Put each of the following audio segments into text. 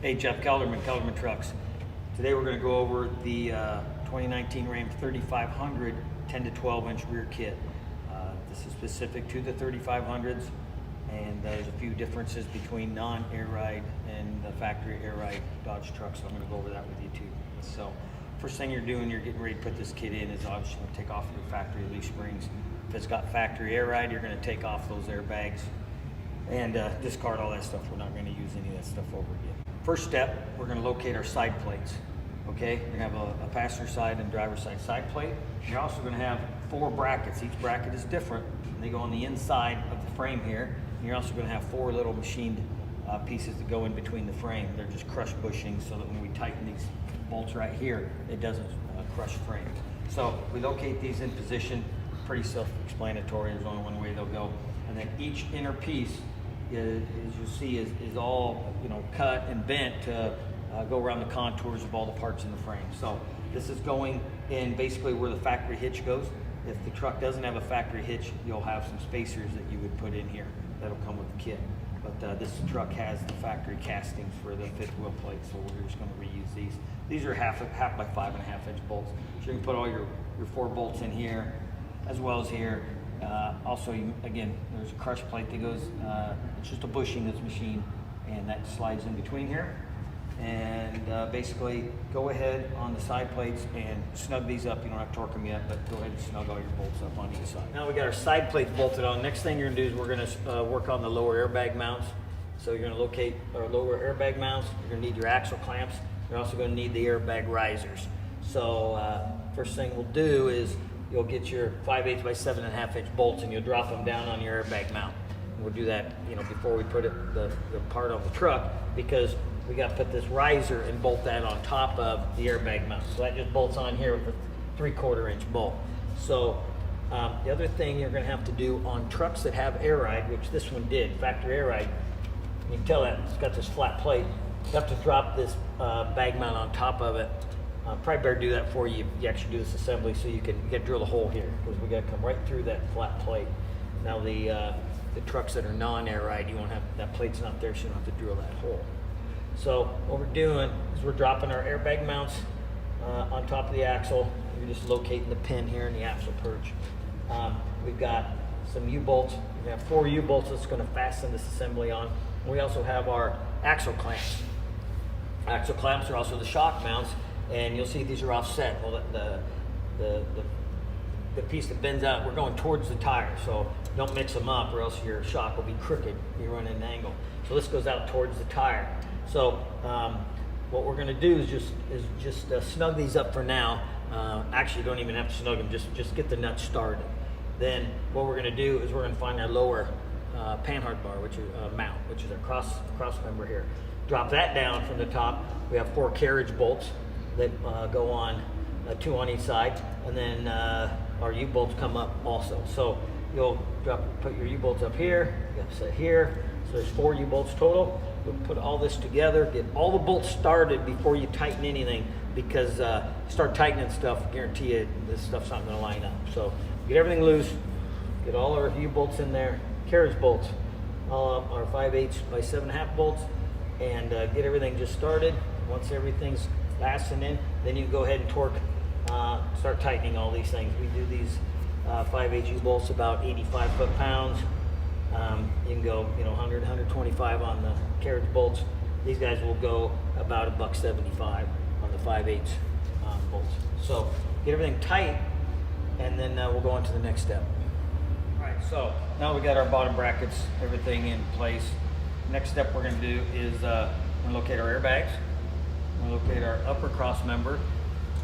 Hey, Jeff Kelderman, Kelderman Trucks. Today we're going to go over the 2019 Ram 3500 10 to 12 inch rear kit. This is specific to the 3500s, and there's a few differences between non-air ride and the factory air ride Dodge trucks, so I'm going to go over that with you too. So first thing you're doing, you're getting ready to put this kit in, is obviously going to take off your factory leaf springs. If it's got factory air ride, you're going to take off those airbags and discard all that stuff. We're not going to use any of that stuff over again. First step, we're going to locate our side plates. Okay, we have a passenger side and driver side plate. You're also going to have 4 brackets. Each bracket is different. They go on the inside of the frame here. And you're also going to have 4 little machined pieces that go in between the frame. They're just crushed bushings, so that when we tighten these bolts right here, it doesn't crush frame. So we locate these in position. Pretty self-explanatory. There's only one way they'll go. And then each inner piece, as you see, is all cut and bent to go around the contours of all the parts in the frame. So this is going in basically where the factory hitch goes. If the truck doesn't have a factory hitch, you'll have some spacers that you would put in here. That'll come with the kit. But this truck has the factory castings for the 5th wheel plate, so we're just going to reuse these. These are half by 5.5 inch bolts. So you can put all your 4 bolts in here, as well as here. Also, again, there's a crush plate that goes, it's just a bushing that's machined, and that slides in between here. And basically, go ahead on the side plates and snug these up. You don't have to torque them yet, but go ahead and snug all your bolts up on each side. Now we got our side plates bolted on. Next thing you're gonna do is we're gonna work on the lower airbag mounts. So you're gonna locate our lower airbag mounts. You're gonna need your axle clamps. You're also gonna need the airbag risers. So first thing we'll do is you'll get your 5/8 by 7.5 inch bolts, and you'll drop them down on your airbag mount. And we'll do that, before we put the part on the truck, because we got to put this riser and bolt that on top of the airbag mount. So that just bolts on here with a 3/4 inch bolt. So the other thing you're going to have to do on trucks that have air ride, which this one did, factory air ride, you can tell that it's got this flat plate. You have to drop this bag mount on top of it. Probably better do that before you actually do this assembly, so you can drill a hole here, because we got to come right through that flat plate. Now the trucks that are non-air ride, you won't have, that plate's not there, so you don't have to drill that hole. So what we're doing is we're dropping our airbag mounts on top of the axle. You're just locating the pin here in the axle perch. We've got some U-bolts. We have 4 U-bolts that's going to fasten this assembly on. We also have our axle clamps. Axle clamps are also the shock mounts, and you'll see these are offset. Well, the piece that bends out, we're going towards the tire, so don't mix them up, or else your shock will be crooked. You run at an angle. So this goes out towards the tire. So what we're going to do is just snug these up for now. Actually, you don't even have to snug them. Just get the nuts started. Then what we're going to do is we're going to find our lower PANHARD bar, which is mount, which is our cross member here. Drop that down from the top. We have 4 carriage bolts that go on, 2 on each side, and then our U-bolts come up also. So you'll put your U-bolts up here, you have set here. So there's 4 U-bolts total. We'll put all this together, get all the bolts started before you tighten anything, because start tightening stuff, I guarantee you this stuff's not going to line up. So get everything loose, get all our U-bolts in there, carriage bolts, our 5/8 by 7.5 bolts, and get everything just started. Once everything's fastened in, then you can go ahead and torque, start tightening all these things. We do these 5/8 U-bolts about 85 foot-pounds. You can go 100, 125 on the carriage bolts. These guys will go about $1.75 on the 5/8 bolts. So get everything tight, and then we'll go on to the next step. All right, so now we got our bottom brackets, everything in place. Next step we're going to do is we're going to locate our airbags. We're going to locate our upper cross member.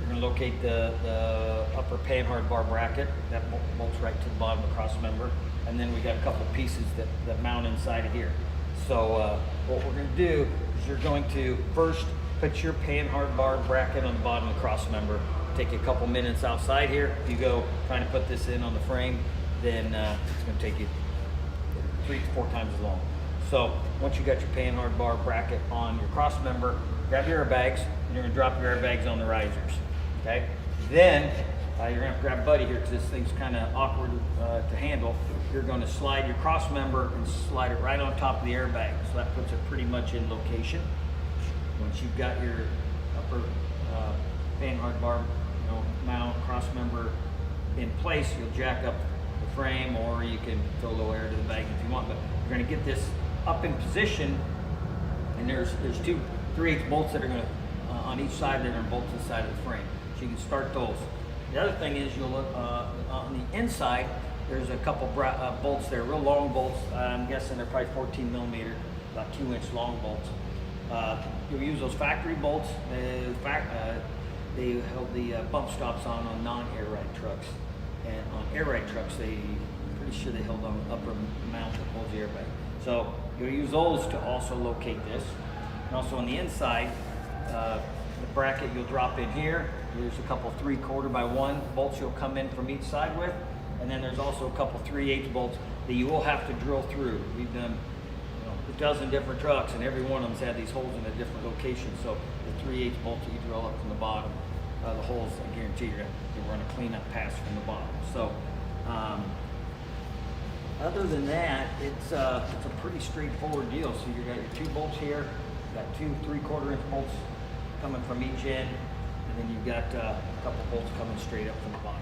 We're going to locate the upper PANHARD bar bracket. That bolts right to the bottom of the cross member. And then we got a couple of pieces that mount inside of here. So what we're going to do is you're going to first put your PANHARD bar bracket on the bottom of the cross member. Take you a couple minutes outside here. If you go trying to put this in on the frame, then it's going to take you 3 to 4 times as long. So once you got your PANHARD bar bracket on your cross member, grab your airbags, and you're going to drop your airbags on the risers. Okay? Then you're going to have to grab Buddy here, because this thing's kind of awkward to handle. You're going to slide your cross member and slide it right on top of the airbag. So that puts it pretty much in location. Once you've got your upper PANHARD bar, mount, cross member in place, you'll jack up the frame, or you can throw a little air to the bag if you want. But you're going to get this up in position, and there's two 3/8 bolts that are going to on each side that are bolt to the side of the frame, so you can start those. The other thing is you'll look on the inside. There's a couple bolts there, real long bolts. I'm guessing they're probably 14 millimeter, about 2-inch long bolts. You'll use those factory bolts. They held the bump stops on non-AIRBAG trucks, and on AIRBAG trucks, I'm pretty sure they held on the upper mount that holds the airbag. So you'll use those to also locate this. And also on the inside, the bracket you'll drop in here. There's a couple 3/4 by 1 bolts you'll come in from each side with, and then there's also a couple 3/8 bolts that you will have to drill through. We've done a dozen different trucks, and every one of them's had these holes in a different location. So the 3/8 bolts that you drill up from the bottom, the holes, I guarantee you're gonna run a cleanup pass from the bottom. So other than that, it's a pretty straightforward deal. So you got your 2 bolts here, you got 2 3/4-inch bolts coming from each end, and then you've got a couple bolts coming straight up from the bottom.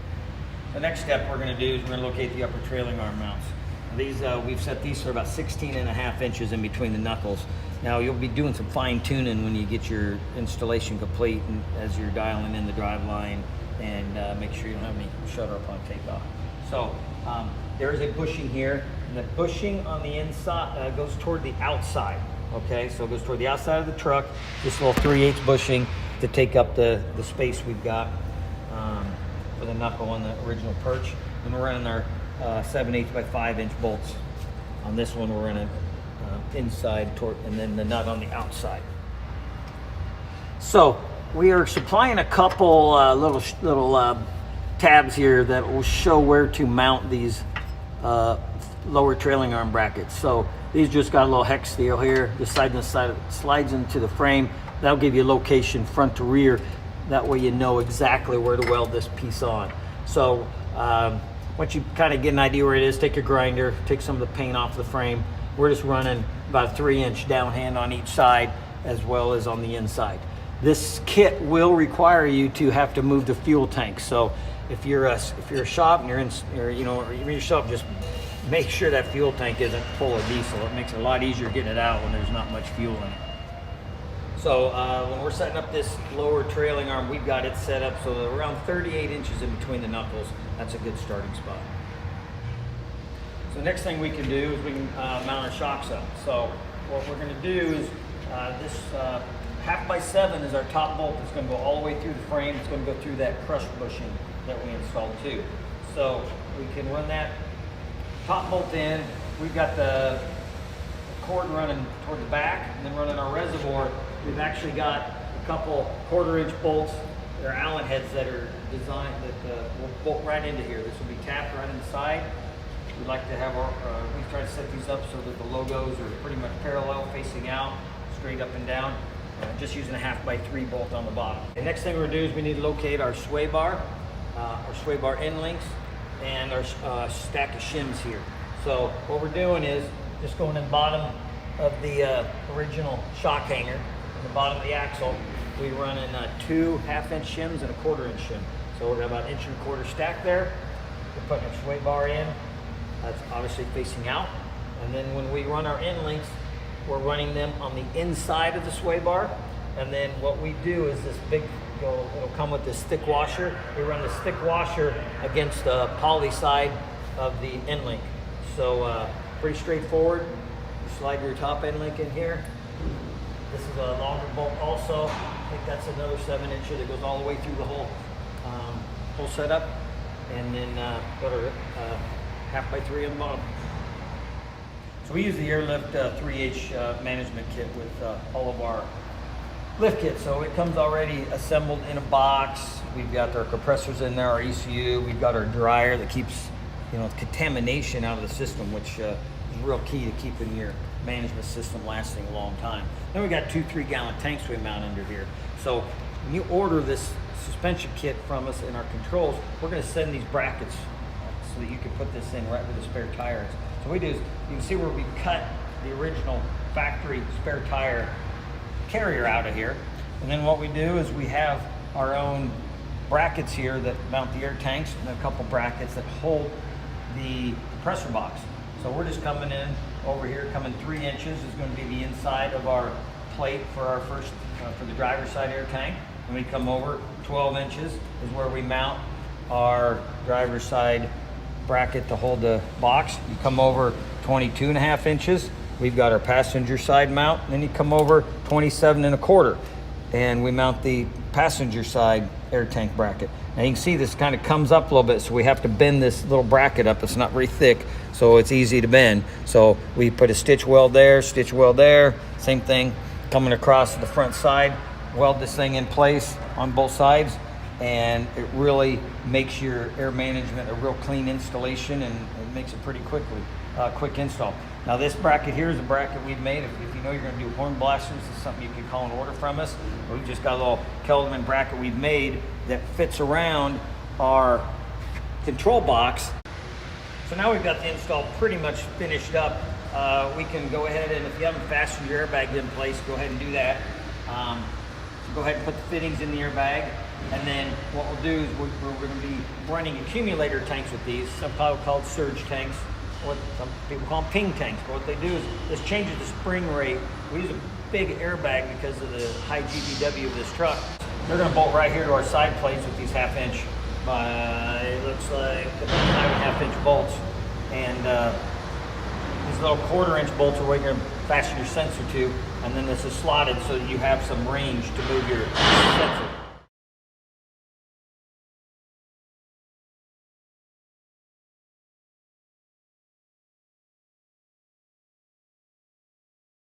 The next step we're going to do is we're going to locate the upper trailing arm mounts. These we've set these for about 16.5 inches in between the knuckles. Now you'll be doing some fine tuning when you get your installation complete, and as you're dialing in the drive line, and make sure you don't have any shutter upon takeoff. So there is a bushing here, and the bushing on the inside goes toward the outside. Okay, so it goes toward the outside of the truck. This little 3/8 bushing to take up the space we've got for the knuckle on the original perch. And we're running our 7/8 by 5-inch bolts. On this one, we're running inside toward, and then the nut on the outside. So we are supplying a couple little tabs here that will show where to mount these lower trailing arm brackets. So these just got a little hex seal here. This side slides into the frame. That'll give you location front to rear. That way you know exactly where to weld this piece on. So once you kind of get an idea where it is, take your grinder, take some of the paint off the frame. We're just running about a 3-inch downhand on each side, as well as on the inside. This kit will require you to have to move the fuel tank. So if you're a shop and you're in your shop, just make sure that fuel tank isn't full of diesel. It makes it a lot easier getting it out when there's not much fuel in it. So when we're setting up this lower trailing arm, we've got it set up so that around 38 inches in between the knuckles. That's a good starting spot. So the next thing we can do is we can mount our shocks up. So what we're going to do is this 1/2x7 is our top bolt. It's going to go all the way through the frame. It's going to go through that crushed bushing that we installed too. So we can run that top bolt in. We've got the cord running toward the back, and then running our reservoir. We've actually got a couple 1/4-inch bolts. They're Allen heads that are designed that will bolt right into here. This will be tapped right inside. We like to have our, we try to set these up so that the logos are pretty much parallel, facing out, straight up and down. Just using a 1/2x3 bolt on the bottom. The next thing we're going to do is we need to locate our sway bar end links, and our stack of shims here. So what we're doing is just going in the bottom of the original shock hanger, in the bottom of the axle. We run in 2 1/2-inch shims and a 1/4-inch shim. So we're about 1.25 inch stack there. We're putting our sway bar in. That's obviously facing out. And then when we run our end links, we're running them on the inside of the sway bar. And then what we do is this big, it'll come with this thick washer. We run this thick washer against the poly side of the end link. So pretty straightforward. You slide your top end link in here. This is a longer bolt also. I think that's another 7-incher that goes all the way through the whole setup. And then got our 1/2x3 on the bottom. So we use the Airlift 3H management kit with all of our lift kits. So it comes already assembled in a box. We've got our compressors in there, our ECU. We've got our dryer that keeps contamination out of the system, which is real key to keeping your management system lasting a long time. Then we got 2 3-gallon tanks we mount under here. So when you order this suspension kit from us in our controls, we're going to send these brackets so that you can put this in right where the spare tire is. So what we do is, you can see where we cut the original factory spare tire carrier out of here. And then what we do is we have our own brackets here that mount the air tanks, and a couple brackets that hold the compressor box. So we're just coming in over here, coming 3 inches is going to be the inside of our plate for our first, for the driver's side air tank. When we come over, 12 inches is where we mount our driver's side bracket to hold the box. You come over 22.5 inches, we've got our passenger side mount. And then you come over 27.25, and we mount the passenger side air tank bracket. Now you can see this kind of comes up a little bit, so we have to bend this little bracket up. It's not very thick, so it's easy to bend. So we put a stitch weld there, same thing coming across the front side. Weld this thing in place on both sides, and it really makes your air management a real clean installation, and it makes it pretty quick install. Now this bracket here is a bracket we've made. If you know you're going to do horn blasters, it's something you can call an order from us. We've just got a little Kelderman bracket we've made that fits around our control box. So now we've got the install pretty much finished up. We can go ahead, and if you haven't fastened your airbag in place, go ahead and do that. So go ahead and put the fittings in the airbag, and then what we'll do is we're going to be running accumulator tanks with these, some people called surge tanks, or some people call them ping tanks. But what they do is this changes the spring rate. We use a big airbag because of the high GPW of this truck. They're going to bolt right here to our side plates with these 1/2 inch, it looks like 5.5 inch bolts, and these little 1/4 inch bolts are where you're going to fasten your sensor to, and then this is slotted so that you have some range to move your sensor.